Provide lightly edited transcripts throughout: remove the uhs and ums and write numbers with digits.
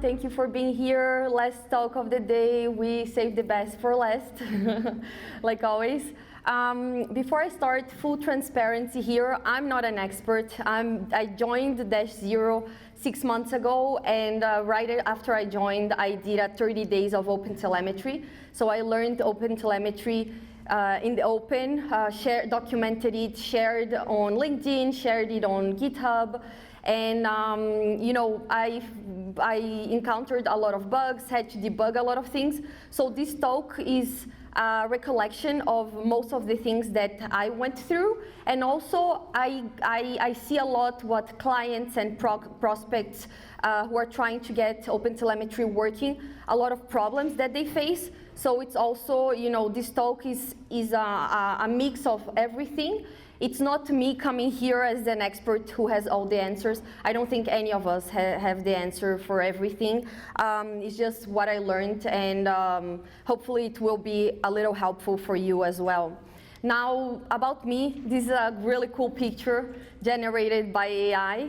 everyone. Thank you for being here. Last talk of the day. We saved the best for last, like always. Before I start, full transparency here, I'm not an expert. I joined Dash Zero 6 months ago, and right after I joined, I did a 30 days of OpenTelemetry. So I learned OpenTelemetry in the open, documented it, shared on LinkedIn, shared it on GitHub, and you know, I encountered a lot of bugs, had to debug a lot of things. So this talk is a recollection of most of the things that I went through, and also I see a lot what clients and prospects who are trying to get OpenTelemetry working, a lot of problems that they face. So it's also, you know, this talk is a mix of everything. It's not me coming here as an expert who has all the answers. I don't think any of us have the answer for everything. It's just what I learned, and hopefully it will be a little helpful for you as well. Now, about me, this is a really cool picture generated by AI.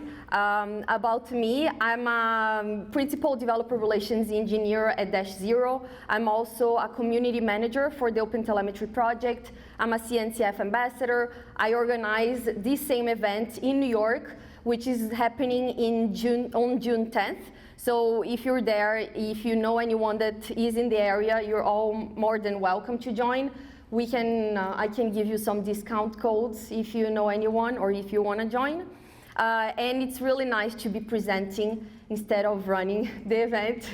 About me, I'm a Principal Developer Relations Engineer at Dash Zero. I'm also a Community Manager for the OpenTelemetry project. I'm a CNCF Ambassador. I organize this same event in New York, which is happening in on June 10th. So if you're there, if you know anyone that is in the area, you're all more than welcome to join. I can give you some discount codes if you know anyone or if you want to join. And it's really nice to be presenting instead of running the event.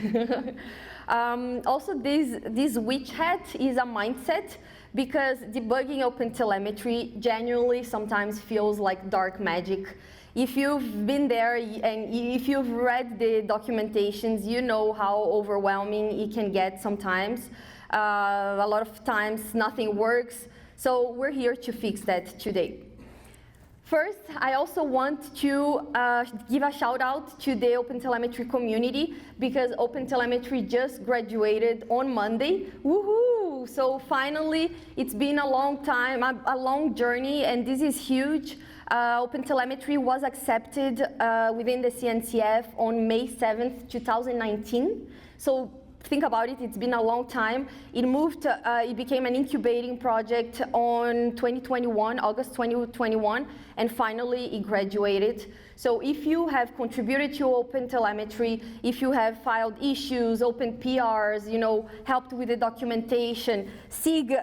Also, this witch hat is a mindset, because debugging OpenTelemetry genuinely sometimes feels like dark magic. If you've been there and if you've read the documentations, you know how overwhelming it can get sometimes. A lot of times nothing works, so we're here to fix that today. First, I also want to give a shout out to the OpenTelemetry community, because OpenTelemetry just graduated on Monday. Woohoo! So finally, it's been a long time, a long journey, and this is huge. OpenTelemetry was accepted within the CNCF on May 7th, 2019. So think about it, it's been a long time. It became an incubating project on 2021, August 2021, and finally it graduated. So if you have contributed to OpenTelemetry, if you have filed issues, open PRs, you know, helped with the documentation, SIG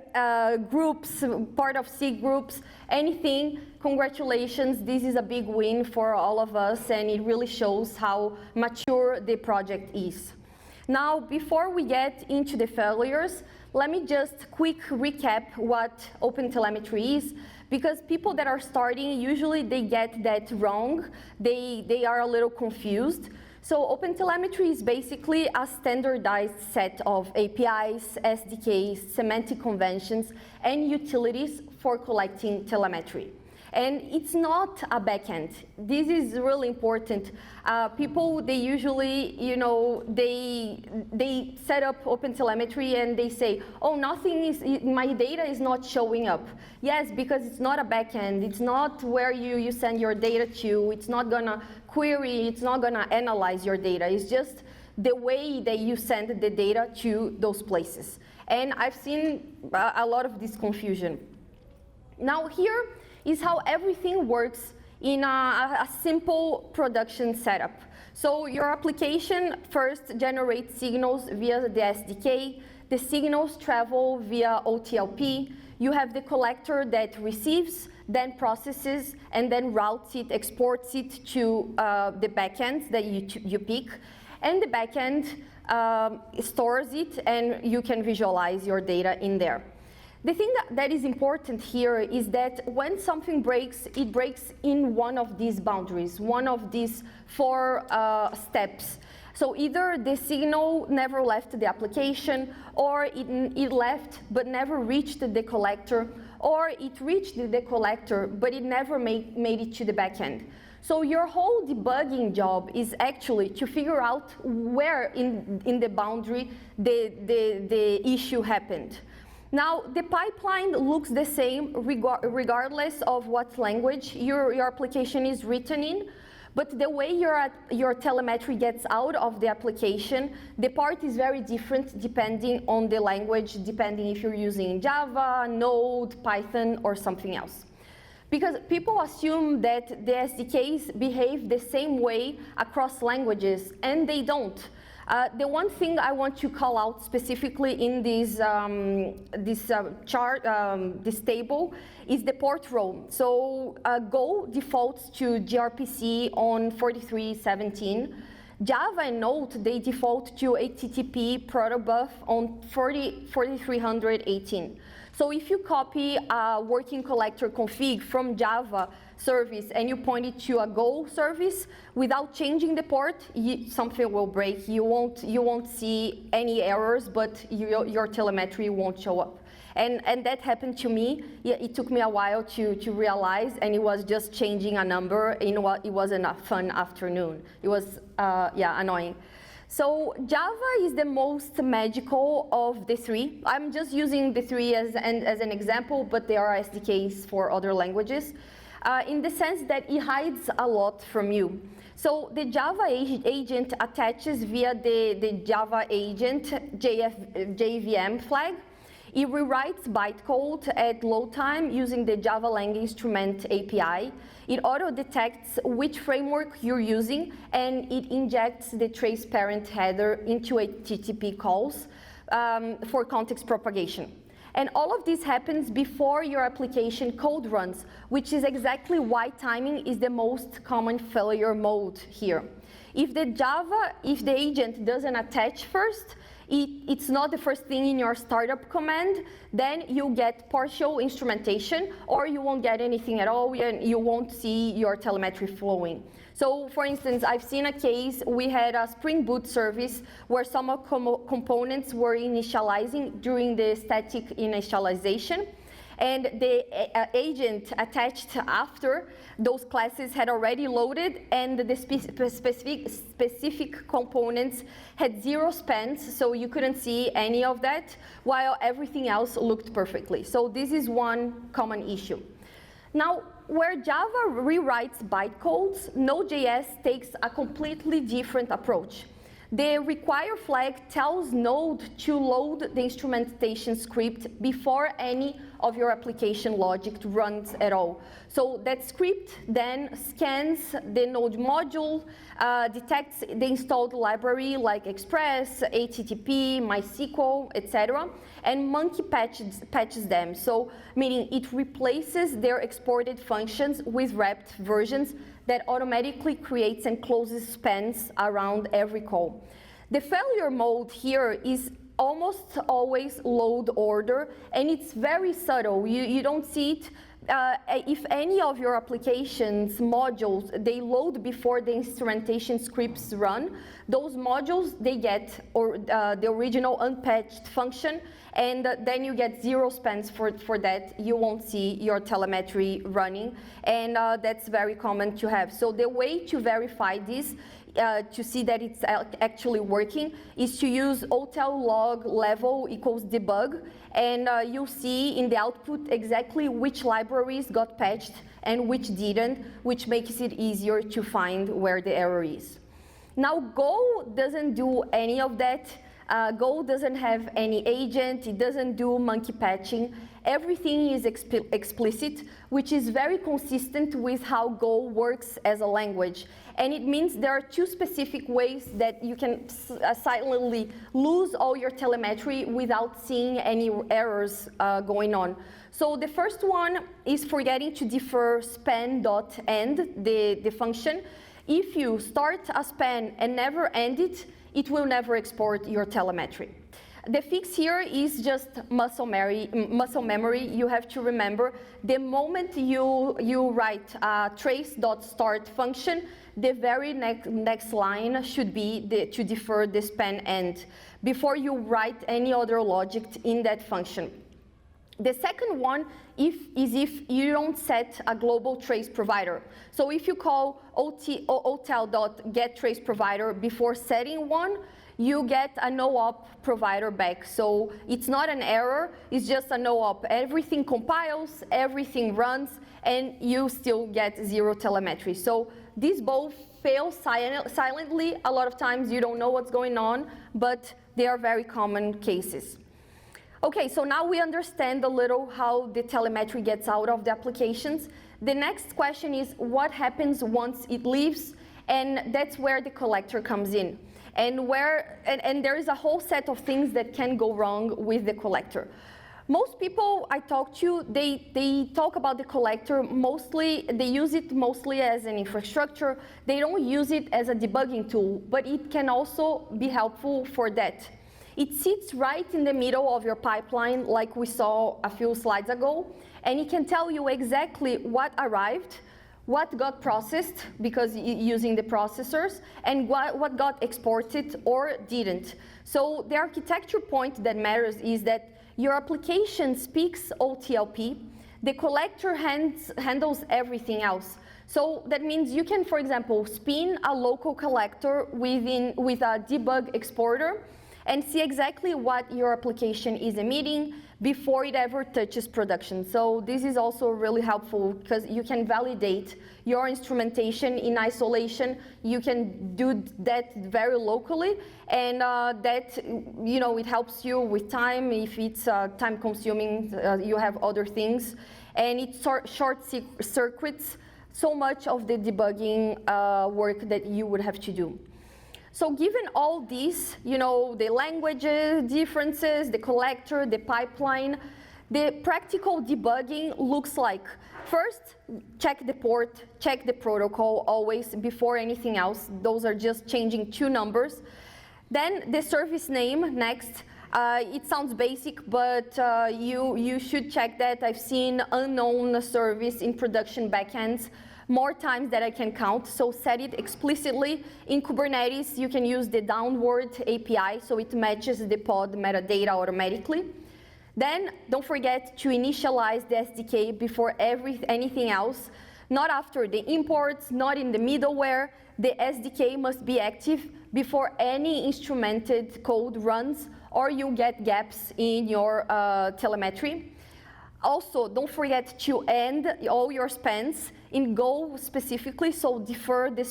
groups, part of SIG groups, anything, congratulations, this is a big win for all of us, and it really shows how mature the project is. Now, before we get into the failures, let me just quick recap what OpenTelemetry is, because people that are starting, usually they get that wrong. They are a little confused. So OpenTelemetry is basically a standardized set of APIs, SDKs, semantic conventions, and utilities for collecting telemetry. And it's not a backend. This is really important. People, they usually, you know, they set up OpenTelemetry and they say, oh, my data is not showing up. Yes, because it's not a backend. It's not where you send your data to. It's not gonna query. It's not gonna analyze your data. It's just the way that you send the data to those places. And I've seen a lot of this confusion. Now here is how everything works in a simple production setup. So your application first generates signals via the SDK. The signals travel via OTLP. You have the collector that receives, then processes, and then routes it, exports it to the backend that you pick. And the backend stores it, and you can visualize your data in there. The thing that is important here is that when something breaks, it breaks in one of these boundaries, one of these 4 steps. So either the signal never left the application, or it left but never reached the collector, or it reached the collector but it never made it to the backend. So your whole debugging job is actually to figure out where in the boundary the issue happened. Now, the pipeline looks the same regardless of what language your application is written in, But the way your telemetry gets out of the application, the part is very different depending on the language, depending if you're using Java, Node, Python, or something else. Because people assume that the SDKs behave the same way across languages, and they don't. The one thing I want to call out specifically in this table is the port row. So Go defaults to gRPC on 4317. Java and Node, they default to HTTP protobuf on 4318. So if you copy a working collector config from Java service and you point it to a Go service without changing the port, something will break. You won't see any errors, but your telemetry won't show up. And that happened to me. Yeah, it took me a while to realize, and it was just changing a number. You know what? It wasn't a fun afternoon. It was annoying. So Java is the most magical of the three. I'm just using the three as an example, but there are SDKs for other languages, in the sense that it hides a lot from you. So the Java agent attaches via the Java agent JVM flag. It rewrites bytecode at load time using the Java Lang instrument API. It auto-detects which framework you're using, and it injects the trace parent header into HTTP calls for context propagation. And all of this happens before your application code runs, which is exactly why timing is the most common failure mode here. If the agent doesn't attach first, it's not the first thing in your startup command, then you get partial instrumentation, or you won't get anything at all, and you won't see your telemetry flowing. So for instance, I've seen a case, we had a Spring Boot service where some components were initializing during the static initialization, and the agent attached after those classes had already loaded, and the specific components had 0 spans, so you couldn't see any of that, while everything else looked perfectly. So this is one common issue. Now, where Java rewrites bytecodes, Node.js takes a completely different approach. The require flag tells Node to load the instrumentation script before any of your application logic runs at all. So that script then scans the Node module, detects the installed library like Express, HTTP, MySQL, etc., and monkey patches them. So meaning it replaces their exported functions with wrapped versions that automatically creates and closes spans around every call. The failure mode here is almost always load order, and it's very subtle. You don't see it. If any of your applications modules, they load before the instrumentation scripts run, those modules, they get the original unpatched function, and then you get 0 spans for that. You won't see your telemetry running, and that's very common to have. So the way to verify this, to see that it's actually working, is to use OTel log level equals debug, and you'll see in the output exactly which libraries got patched and which didn't, which makes it easier to find where the error is. Now, Go doesn't do any of that. Go doesn't have any agent, it doesn't do monkey patching. Everything is explicit, which is very consistent with how Go works as a language. And it means there are 2 specific ways that you can silently lose all your telemetry without seeing any errors going on. So the first one is forgetting to defer span.end, the function. If you start a span and never end it, it will never export your telemetry. The fix here is just muscle memory. You have to remember the moment you write a trace.start function, the very next line should be to defer the span end before you write any other logic in that function. The second one is if you don't set a global trace provider. So if you call OTel.getTraceProvider before setting one, you get a no-op provider back. So it's not an error, it's just a no-op. Everything compiles, everything runs, and you still get 0 telemetry. So these both fail silently. A lot of times you don't know what's going on, but they are very common cases. Okay, so now we understand a little how the telemetry gets out of the applications. The next question is what happens once it leaves, and that's where the collector comes in. And there is a whole set of things that can go wrong with the collector. Most people I talk to, they talk about the collector mostly, they use it mostly as an infrastructure. They don't use it as a debugging tool, but it can also be helpful for that. It sits right in the middle of your pipeline, like we saw a few slides ago, and it can tell you exactly what arrived, what got processed, because using the processors, and what got exported or didn't. So the architecture point that matters is that your application speaks OTLP, the collector handles everything else. So that means you can, for example, spin a local collector with a debug exporter, and see exactly what your application is emitting before it ever touches production. So this is also really helpful because you can validate your instrumentation in isolation. You can do that very locally, and that, you know, it helps you with time. If it's time consuming, you have other things, and it short circuits so much of the debugging work that you would have to do. So given all these, you know, the languages, differences, the collector, the pipeline, the practical debugging looks like, first, check the port, check the protocol always before anything else. Those are just changing 2 numbers. Then the service name next. It sounds basic, but you should check that. I've seen unknown service in production backends more times than I can count, so set it explicitly. In Kubernetes, you can use the downward API, so it matches the pod metadata automatically. Then, don't forget to initialize the SDK before anything else, not after the imports, not in the middleware. The SDK must be active before any instrumented code runs, or you get gaps in your telemetry. Also, don't forget to end all your spans in Go specifically, so defer the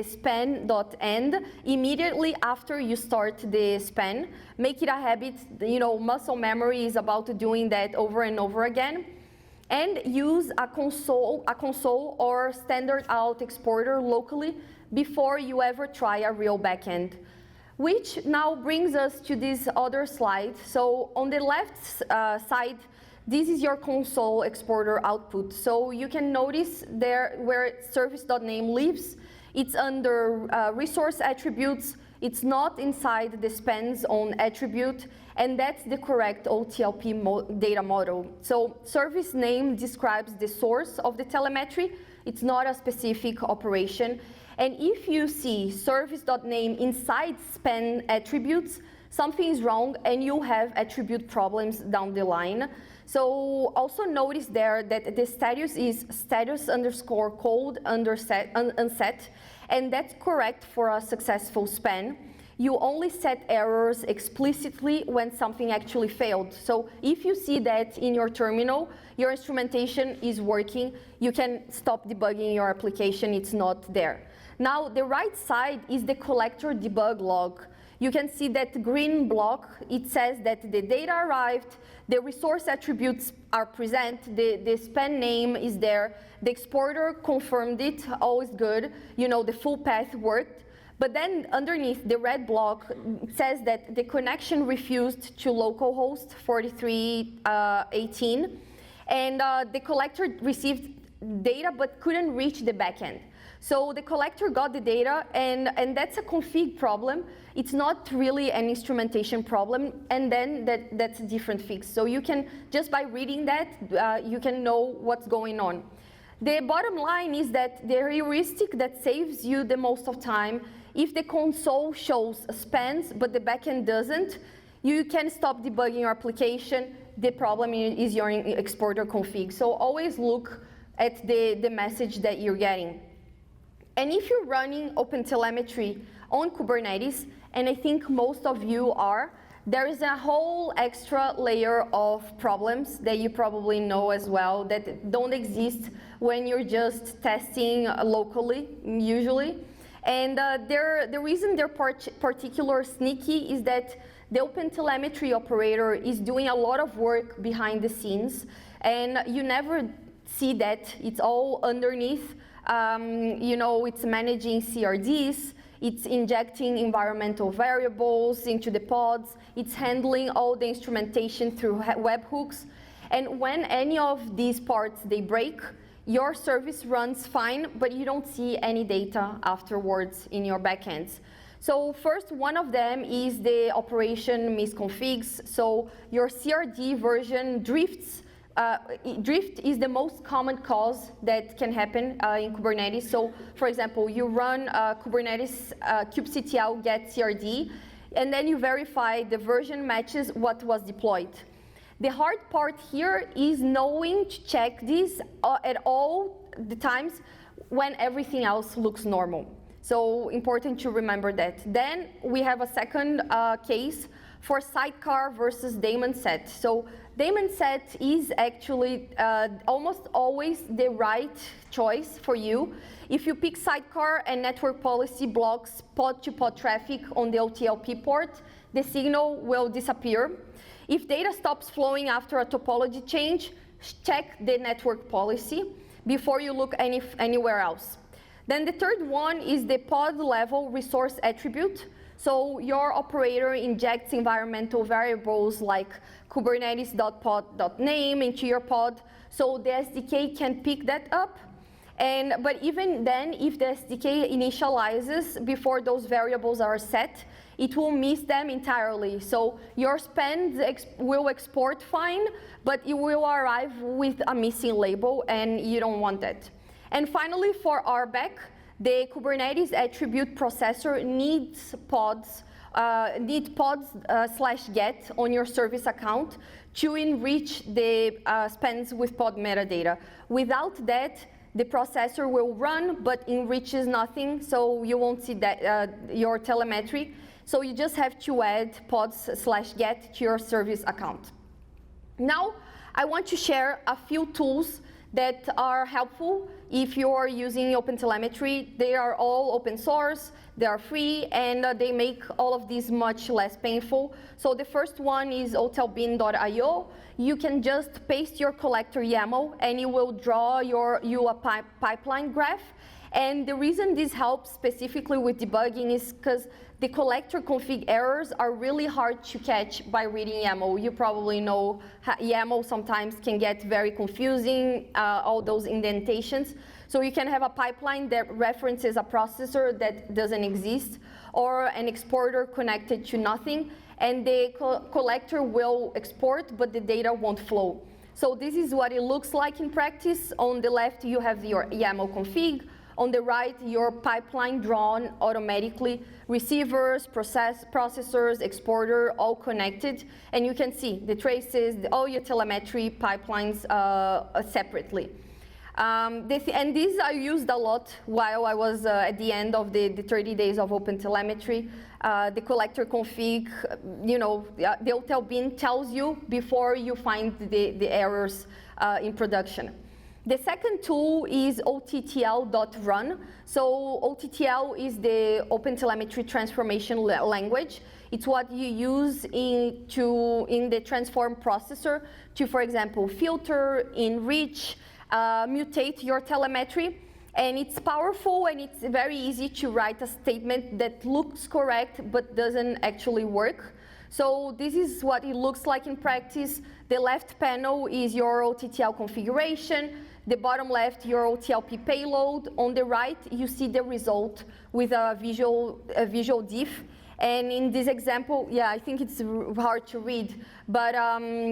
span.end immediately after you start the span. Make it a habit, you know, muscle memory is about doing that over and over again. And use a console or standard out exporter locally before you ever try a real backend. Which now brings us to this other slide. So on the left side, this is your console exporter output. So you can notice there where service.name lives, it's under resource attributes, it's not inside the spans on attribute, and that's the correct OTLP data model. So service name describes the source of the telemetry, it's not a specific operation. And if you see service.name inside span attributes, something is wrong and you have attribute problems down the line. So also notice there that the status is status_cold unset, and that's correct for a successful span. You only set errors explicitly when something actually failed. So if you see that in your terminal, your instrumentation is working, you can stop debugging your application, it's not there. Now, the right side is the collector debug log. You can see that green block, it says that the data arrived, the resource attributes are present, the span name is there, the exporter confirmed it, always good, you know, the full path worked. But then underneath the red block says that the connection refused to localhost 4318, and the collector received data but couldn't reach the backend. So the collector got the data, and that's a config problem. It's not really an instrumentation problem, and then that's a different fix. So you can, just by reading that, you can know what's going on. The bottom line is that the heuristic that saves you the most of time, if the console shows spans but the backend doesn't, you can stop debugging your application. The problem is your exporter config. So always look at the message that you're getting. And if you're running OpenTelemetry on Kubernetes, and I think most of you are, there is a whole extra layer of problems that you probably know as well that don't exist when you're just testing locally, usually. And the reason they're particularly sneaky is that the OpenTelemetry operator is doing a lot of work behind the scenes, and you never see that. It's all underneath. You know, it's managing CRDs, it's injecting environmental variables into the pods, it's handling all the instrumentation through webhooks. And when any of these parts, they break, your service runs fine, but you don't see any data afterwards in your backends. So first, one of them is the operation misconfigs. So your CRD version drifts. Drift is the most common cause that can happen in Kubernetes. So for example, you run Kubernetes kubectl get CRD, and then you verify the version matches what was deployed. The hard part here is knowing to check this at all the times when everything else looks normal. So important to remember that. Then we have a second case for sidecar versus daemon set. So daemon set is actually almost always the right choice for you. If you pick sidecar and network policy blocks pod-to-pod traffic on the OTLP port, the signal will disappear. If data stops flowing after a topology change, check the network policy before you look anywhere else. Then the third one is the pod level resource attribute. So your operator injects environmental variables like kubernetes.pod.name into your pod, so the SDK can pick that up. But even then, if the SDK initializes before those variables are set, it will miss them entirely. So your spend will export fine, but it will arrive with a missing label, and you don't want that. And finally, for RBAC, the Kubernetes attribute processor needs pods /get on your service account to enrich the spends with pod metadata. Without that, the processor will run but enriches nothing, so you won't see that your telemetry. So you just have to add pods /get to your service account. Now, I want to share a few tools that are helpful if you are using OpenTelemetry. They are all open source, they are free, and they make all of this much less painful. So the first one is OTelBin.io. You can just paste your collector YAML, and it will draw you a pipeline graph. And the reason this helps specifically with debugging is because the collector config errors are really hard to catch by reading YAML. You probably know YAML sometimes can get very confusing, all those indentations. So you can have a pipeline that references a processor that doesn't exist, or an exporter connected to nothing, and the collector will export, but the data won't flow. So this is what it looks like in practice. On the left, you have your YAML config. On the right, your pipeline drawn automatically, receivers, processors, exporter, all connected. And you can see the traces, all your telemetry pipelines separately. And these are used a lot while I was at the end of the 30 days of OpenTelemetry. The collector config, you know, the OTel bin tells you before you find the errors in production. The second tool is OTTL.run. So OTTL is the OpenTelemetry transformation language. It's what you use in the transform processor to, for example, filter, enrich, mutate your telemetry. And it's powerful, and it's very easy to write a statement that looks correct but doesn't actually work. So this is what it looks like in practice. The left panel is your OTTL configuration. The bottom left, your OTLP payload. On the right, you see the result with a visual diff. And in this example, yeah, I think it's hard to read, but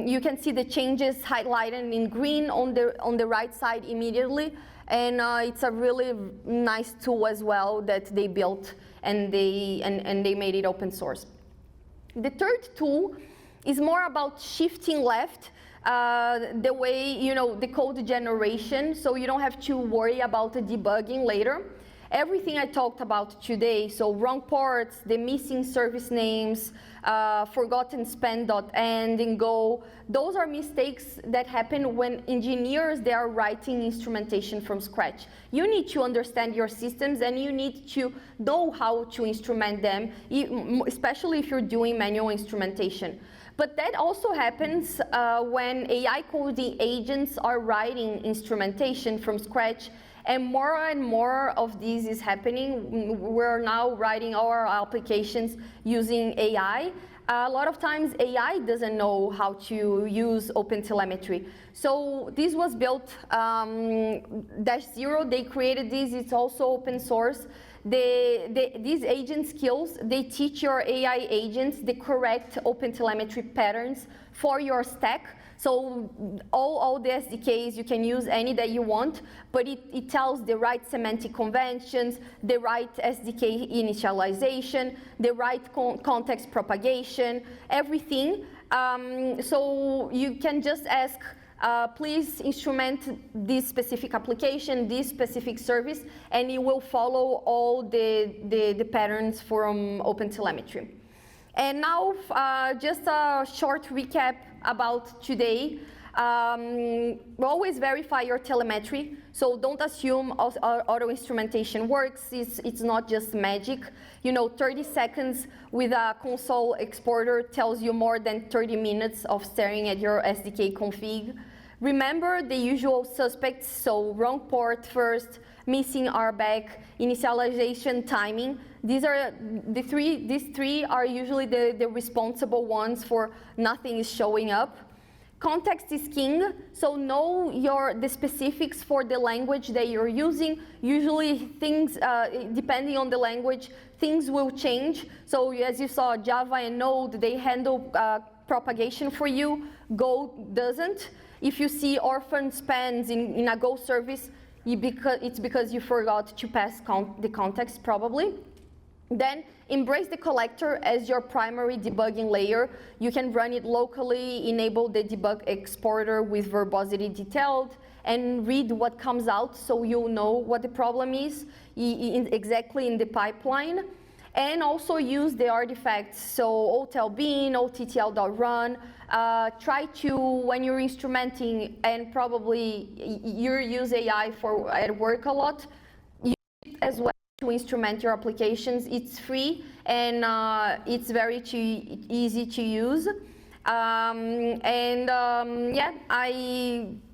you can see the changes highlighted in green on the right side immediately. And it's a really nice tool as well that they built, and they made it open source. The third tool is more about shifting left. The way, you know, the code generation, so you don't have to worry about the debugging later. Everything I talked about today, so wrong ports, the missing service names, forgotten span.end in Go. Those are mistakes that happen when engineers, they are writing instrumentation from scratch. You need to understand your systems and you need to know how to instrument them, especially if you're doing manual instrumentation. But that also happens when AI coding agents are writing instrumentation from scratch, and more of this is happening. We're now writing our applications using AI. A lot of times AI doesn't know how to use OpenTelemetry. So this was built, -0, they created this, it's also open source. These agent skills, they teach your AI agents the correct OpenTelemetry patterns for your stack. So all the SDKs, you can use any that you want, but it tells the right semantic conventions, the right SDK initialization, the right context propagation, everything. So you can just ask, please instrument this specific application, this specific service, and it will follow all the patterns from OpenTelemetry. And now, just a short recap about today. Always verify your telemetry. So don't assume auto instrumentation works. It's not just magic. You know, 30 seconds with a console exporter tells you more than 30 minutes of staring at your SDK config. Remember the usual suspects, so wrong port first, missing RBAC, initialization timing. These three are usually the responsible ones for nothing is showing up. Context is king, so know the specifics for the language that you're using. Usually things, depending on the language, things will change. So as you saw, Java and Node, they handle propagation for you. Go doesn't. If you see orphan spans in a Go service, it's because you forgot to pass the context, probably. Then embrace the collector as your primary debugging layer. You can run it locally, enable the debug exporter with verbosity detailed, and read what comes out so you'll know what the problem is exactly in the pipeline. And also use the artifacts, so OTel bin, OTTL.run. Try to, when you're instrumenting, and probably you use AI at work a lot, use it as well to instrument your applications. It's free and it's very easy to use.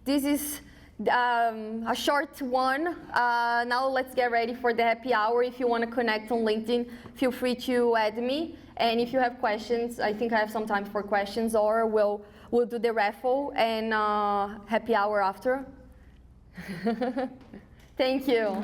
This is a short one. Now let's get ready for the happy hour. If you want to connect on LinkedIn, feel free to add me. And if you have questions, I think I have some time for questions, or we'll do the raffle and happy hour after. Thank you.